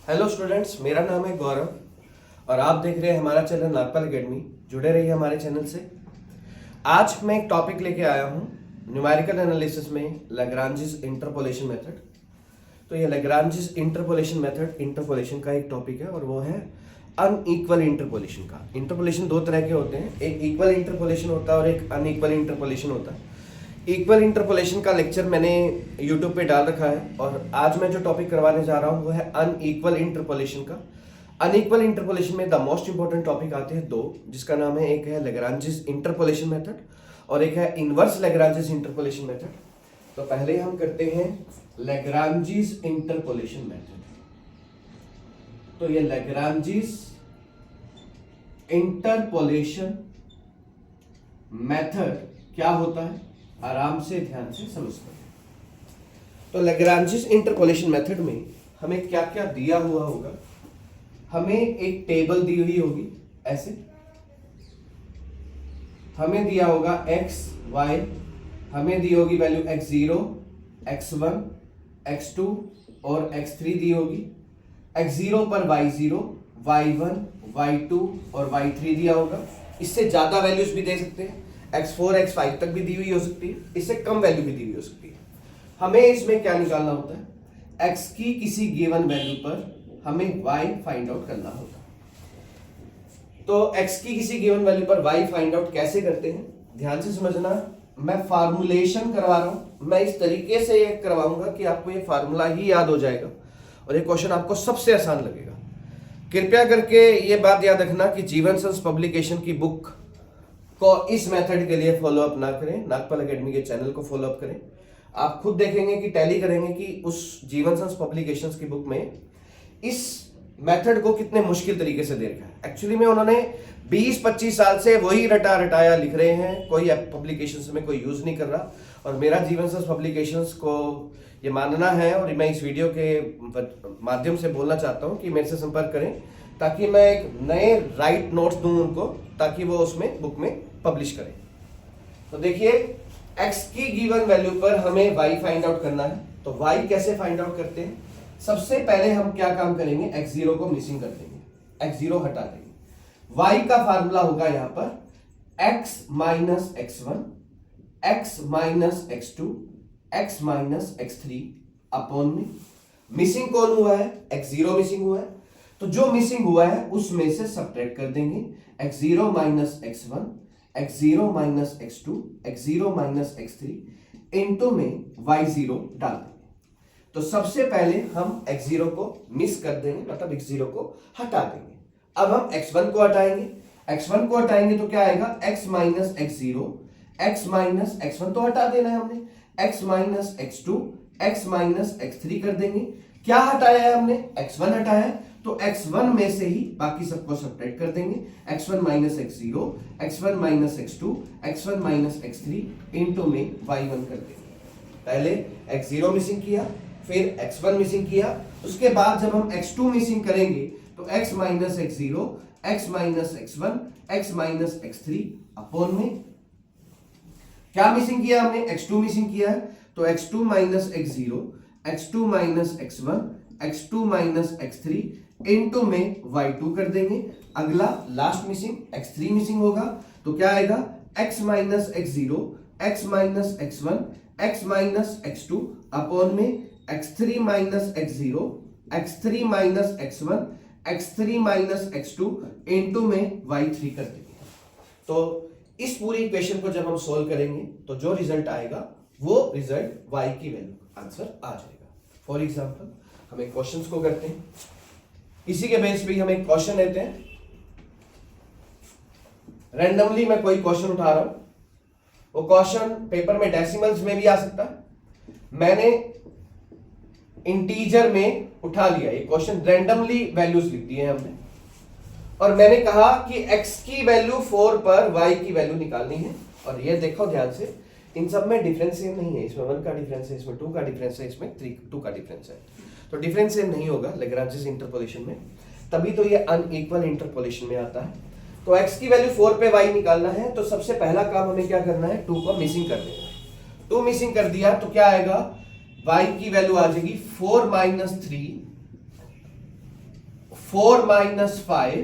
Hello students, मेरा नाम है गौरव और आप देख रहे हैं हमारा चैनल नागपाल एकेडमी। जुड़े रहिए हमारे चैनल से। आज मैं एक टॉपिक लेके आया हूँ न्यूमेरिकल एनालिसिस में लैग्रांजेस इंटरपोलेशन मेथड। तो ये लैग्रांजेस इंटरपोलेशन मेथड इंटरपोलेशन का एक टॉपिक है और वो है अनइक्वल इंटरपोलेशन का। इंटरपोलेशन दो तरह के होते हैं, एक इक्वल इंटरपोलेशन होता है और एक अनइक्वल इंटरपोलेशन होता है। इक्वल इंटरपोलेशन का लेक्चर मैंने यूट्यूब पे डाल रखा है और आज मैं जो टॉपिक करवाने जा रहा हूँ वो है अनइक्वल इंटरपोलेशन का। अनइक्वल इंटरपोलेशन में द मोस्ट इंपॉर्टेंट टॉपिक आते हैं दो, जिसका नाम है, एक है लैग्रांजेस इंटरपोलेशन मेथड और एक है इनवर्स लैग्रांजेस इंटरपोलेशन मेथड। तो पहले हम करते हैं लैग्रांजेस इंटरपोलेशन मेथड। तो ये लैग्रांजेस इंटरपोलेशन मेथड क्या होता है, आराम से ध्यान से समझते हैं। तो लैग्रांजेस इंटरपोलेशन मेथड में हमें क्या क्या दिया हुआ होगा। हमें एक टेबल दी हुई होगी ऐसे, हमें दिया होगा x y, हमें दी होगी वैल्यू x0 x1 x2 और x3 दी होगी। x0 पर y0 y1 y2 और y3 दिया होगा। इससे ज्यादा वैल्यूज भी दे सकते हैं, x4 x5 तक भी दी हुई हो सकती है, इससे कम वैल्यू भी दी हुई हो सकती है। हमें इसमें क्या निकालना होता है, x की किसी गिवन वैल्यू पर हमें y फाइंड आउट करना होता है। तो x की किसी गिवन वैल्यू पर y फाइंड आउट कैसे करते हैं, ध्यान से समझना। मैं फार्मूलेशन करवा रहा हूं, मैं इस तरीके से ये करवाऊंगा कि आपको ये फार्मूला ही याद हो जाएगा और ये क्वेश्चन आपको सबसे आसान लगेगा। कृपया करके ये बात याद रखना कि जीवन संस पब्लिकेशन की बुक को इस मेथड के लिए फॉलो अप ना करें, नागपाल एकेडमी के चैनल को फॉलो अप करें। आप खुद देखेंगे कि टैली करेंगे कि उस जीवन संस पब्लिकेशंस की बुक में इस मेथड को कितने मुश्किल तरीके से दे रखा है। एक्चुअली में उन्होंने 20-25 साल से वही रटाया लिख रहे हैं, कोई पब्लिकेशंस में कोई यूज नहीं कर रहा। और मेरा जीवन संस पब्लिकेशंस को ये मानना है और मैं इस वीडियो के माध्यम से बोलना चाहता हूँ कि मेरे से संपर्क करें ताकि मैं एक नए राइट नोट्स दूं उनको, ताकि वो उसमें बुक में पब्लिश करें। तो देखिए, x की गिवन वैल्यू पर हमें y फाइंड आउट करना है। तो y कैसे फाइंड आउट करते हैं, सबसे पहले हम क्या काम करेंगे, x0 को मिसिंग कर देंगे, x0 हटा देंगे। y का फार्मूला होगा यहां पर x minus x1 x minus x2 x minus x3 upon में मिसिंग कौन हुआ है, x0 मिसिंग हुआ है। तो जो मिसिंग हुआ है उसमें से सब्ट्रैक्ट कर देंगे, x0 minus x1 x0 minus x2 x0 minus x3 into में y0 डाल देंगे। तो सबसे पहले हम x0 को मिस कर देंगे, मतलब x0 को हटा देंगे। अब हम x1 को हटाएंगे, x1 को हटाएंगे तो क्या आएगा, x minus x0 x minus x1 तो हटा देना है हमने, x minus x2 x minus x3 कर देंगे। क्या हटाया है हमने, x1 हटाया है, तो x1 में से ही बाकी सबको सब्ट्रैक्ट कर देंगे, x1 minus x0 x1 minus x2 x1 minus x3 into में y1 कर देंगे। पहले x0 मिसिंग किया, फिर x1 मिसिंग किया, उसके बाद जब हम x2 मिसिंग करेंगे तो x minus x0 x minus x1 x minus x3 upon में क्या मिसिंग किया हमने, x2 मिसिंग किया है, तो x2 minus x0 x2 minus x1 x2 minus x3 into में y2 कर देंगे। अगला लास्ट मिसिंग x3 मिसिंग होगा, तो क्या आएगा, x minus x0 x minus x1 x minus x2 upon में x3 minus x0 x3 minus x1 x3 minus x2 into में y3 कर देंगे। तो इस पूरी इक्वेशन को जब हम सोल्व करेंगे तो जो रिजल्ट आएगा वो रिजल्ट y की वैल्यू आंसर आ जाएगा। फॉर एग्जांपल हम एक क्वेश्चंस को करते हैं, इसी के बेस पे हम एक क्वेश्चन लेते हैं। रैंडमली मैं कोई क्वेश्चन उठा रहा हूं, वो क्वेश्चन पेपर में डेसिमल्स में भी आ सकता है। मैंने इंटीजर में उठा लिया, ये क्वेश्चन रैंडमली वैल्यूज लिख दी है हमने, और मैंने कहा कि x की वैल्यू 4 पर y की वैल्यू निकालनी है। और ये देखो ध्यान से, इन सब में डिफरेंस सेम नहीं है, इसमें 1 का डिफरेंस है, इसमें 2 का डिफरेंस है, इसमें 2 का डिफरेंस है, तो डिफरेंस सेम नहीं होगा लैग्रांजेस इंटरपोलेशन में, तभी तो ये अनइक्वल इंटरपोलेशन में आता है। तो x की वैल्यू 4 पे y निकालना है, तो सबसे पहला काम हमें क्या करना है, 2 को मिसिंग कर देना। 2 मिसिंग कर दिया तो क्या आएगा, y की वैल्यू आ जाएगी 4 माइनस 3 4 माइनस 5,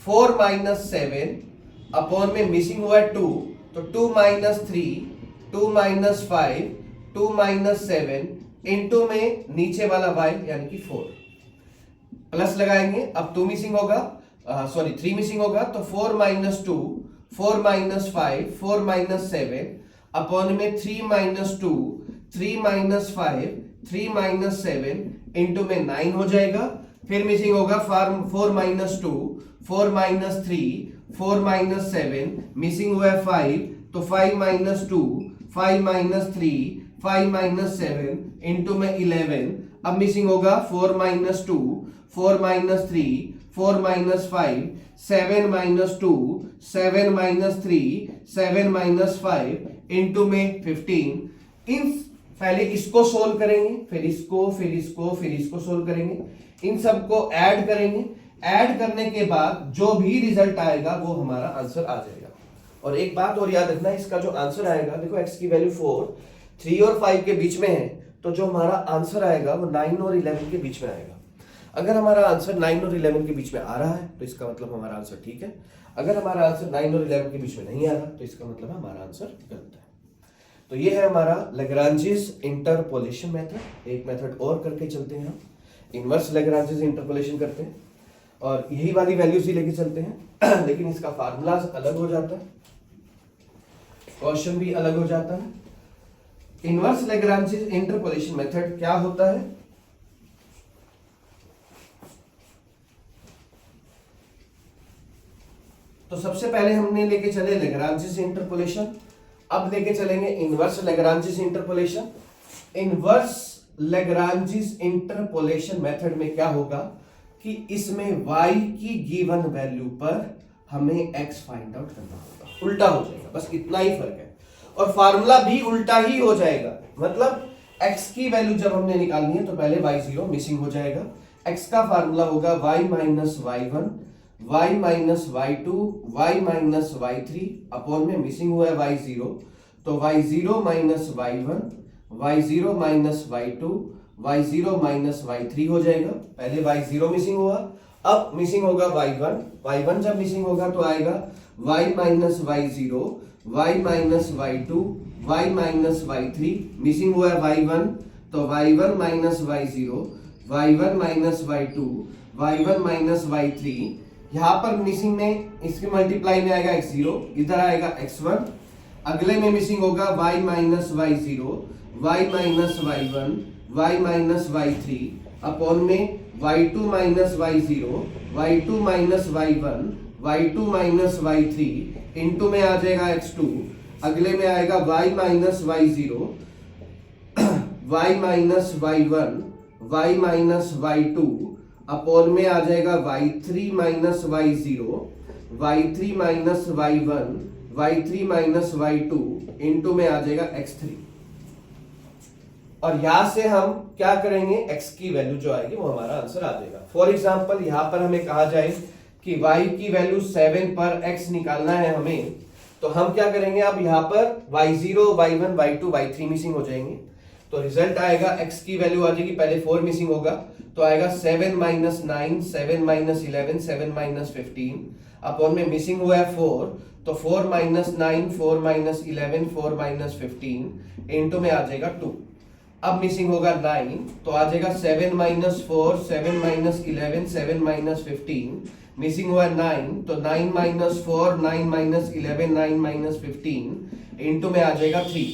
4 माइनस 7 अपॉन में मिसिंग हुआ है 2, तो 2 माइनस 3, 2 माइनस 5, 2 माइनस 7 इंटू में नीचे वाला y यानी कि 4 प्लस लगाएंगे। अब 2 मिसिंग होगा, सॉरी 3 मिसिंग होगा, तो 4 माइनस 2, 4 माइनस 5, 4 माइनस 7 अपॉन में 3 माइनस 2, 3 माइनस 5, 3 माइनस 7 इंटू में 9 हो जाएगा। फिर मिसिंग होगा 4 माइनस 2, 4 माइनस 3, 4 माइनस 7 मिसिंग हुआ है 5, तो 5 माइनस 2, 5 माइनस 3, 5 माइनस 7 इंटू में 11। अब मिसिंग होगा 4 minus 2, 4 minus 3, 4 minus 5, 7 minus 2, 7 minus 3, 7 minus 5 into में 15। इन पहले इसको सोल्व करेंगे, फिर इसको, फिर इसको, फिर इसको सोल्व करेंगे, इन सबको ऐड करेंगे। ऐड करने के बाद जो भी रिजल्ट आएगा वो हमारा आंसर आ जाएगा। और एक बात और याद रखना, इसका जो आंसर आएगा, देखो x की वैल्यू 4, 3 और 5 के बीच में है, तो जो हमारा आंसर आएगा वो 9 और 11 के बीच में आएगा। अगर हमारा आंसर 9 और 11 के बीच में आ रहा है तो इसका मतलब हमारा आंसर ठीक है। अगर हमारा आंसर 9 और 11 के बीच में नहीं आ रहा तो इसका मतलब हमारा आंसर गलत है। तो ये है हमारा लैग्रांजेस इंटरपोलेशन मेथड। एक मेथड और करके चलते हैं, हम इनवर्स लैग्रांजेस इंटरपोलेशन करते हैं और यही वाली वैल्यूज ही लेके चलते हैं लेकिन इसका फार्मूला अलग हो जाता है, क्वेश्चन भी अलग हो जाता है। इनवर्स लैग्रांजेस इंटरपोलेशन मेथड क्या होता है? तो सबसे पहले हमने लेके चले लैग्रांजेस इंटरपोलेशन, अब लेके चलेंगे inverse Lagrange's interpolation. Inverse Lagrange's interpolation method में क्या होगा कि इसमें y की गिवन वैल्यू पर हमें x फाइंड आउट करना होगा, उल्टा हो जाएगा, बस इतना ही फर्क है। और फार्मूला भी उल्टा ही हो जाएगा, मतलब x की वैल्यू जब हमने निकालनी है तो पहले y0 मिसिंग हो जाएगा। x का फार्मूला होगा y minus y1, y minus y2, y minus y3 upon में मिसिंग हुआ है y0, तो y0 minus y1, y0 minus y2, y0 minus y3 हो जाएगा। पहले y0 मिसिंग हुआ, अब मिसिंग होगा y1, y1 जब मिसिंग होगा तो आएगा y minus y0, y minus y2, y minus y3, missing हुआ है y1, तो y1 minus y0, y1 minus y2, y1 minus y3, यहां पर मिसिंग में इसके मल्टीप्लाई में आएगा x0, इधर आएगा x1, अगले में मिसिंग होगा y minus y0, y minus y1, y minus y3 upon में y2 minus y0, y2 minus y1, y2 minus y3 into में आ जाएगा x2, अगले में आएगा y minus y0, y minus y1, y minus y2 upon में आ जाएगा y3 minus y0, y3 minus y1, y3 minus y2 into में आ जाएगा x3। और यहां से हम क्या करेंगे, x की वैल्यू जो आएगी वो हमारा आंसर आ जाएगा। फॉर एग्जांपल यहां पर हमें कहा जाए कि y की वैल्यू 7 पर x निकालना है हमें, तो हम क्या करेंगे, अब यहां पर y0, y1, y2, y3 missing हो जाएंगे, तो रिजल्ट आएगा x की वैल्यू आ जाएगी, पहले 4 मिसिंग होगा तो आएगा 7 माइनस 9, 7 माइनस 11, 7 माइनस 15 अपॉन में मिसिंग हुआ है 4, तो 4 माइनस 9, 4 माइनस 11, 4 माइनस 15 इंटू में आ जाएगा 2। अब मिसिंग होगा 9, तो आ जाएगा 7 माइनस 4, 7 माइनस 11, 7 माइनस 15, मिसिंग हुआ 9, तो 9 माइनस 4, 9 माइनस 11, 9 माइनस 15 इंटू में आ जाएगा 3।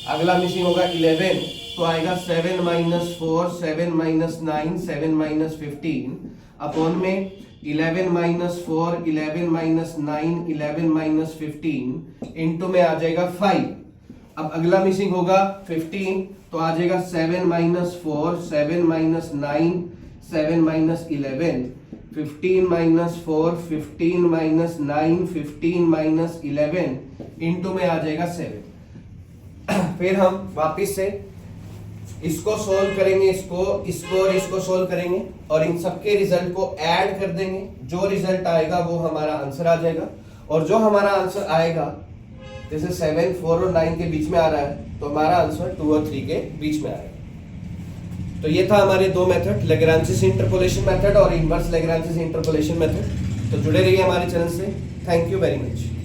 अगला मिसिंग होगा 11, तो आएगा 7 माइनस 4, 7 माइनस 9, 7 माइनस 15 अपॉन में 11 माइनस 4, 11 माइनस 9, 11 माइनस 15 इंटू में आ जाएगा 5। अब अगला मिसिंग होगा 15, तो आ जाएगा 7 minus 4, 7 minus 9, 7 minus 11, 15 minus 4, 15 minus 9, 15 minus 11 into में आ जाएगा 7। फिर हम वापिस से इसको सोल्व करेंगे, इसको और इसको सोल्व करेंगे और इन सबके रिजल्ट को ऐड कर देंगे, जो रिजल्ट आएगा वो हमारा आंसर आ जाएगा। और जो हमारा आंसर आएगा, जैसे 7, 4 और 9 के बीच में आ रहा है, तो हमारा आंसर 2 और 3 के बीच में आएगा। तो ये था हमारे दो मेथड, लैग्रांजिस इंटरपोलेशन मेथड और इनवर्स लैग्रांजिस इंटरपोलेशन मेथड। तो जुड़े रहिए हमारे चैनल से। Thank you very much.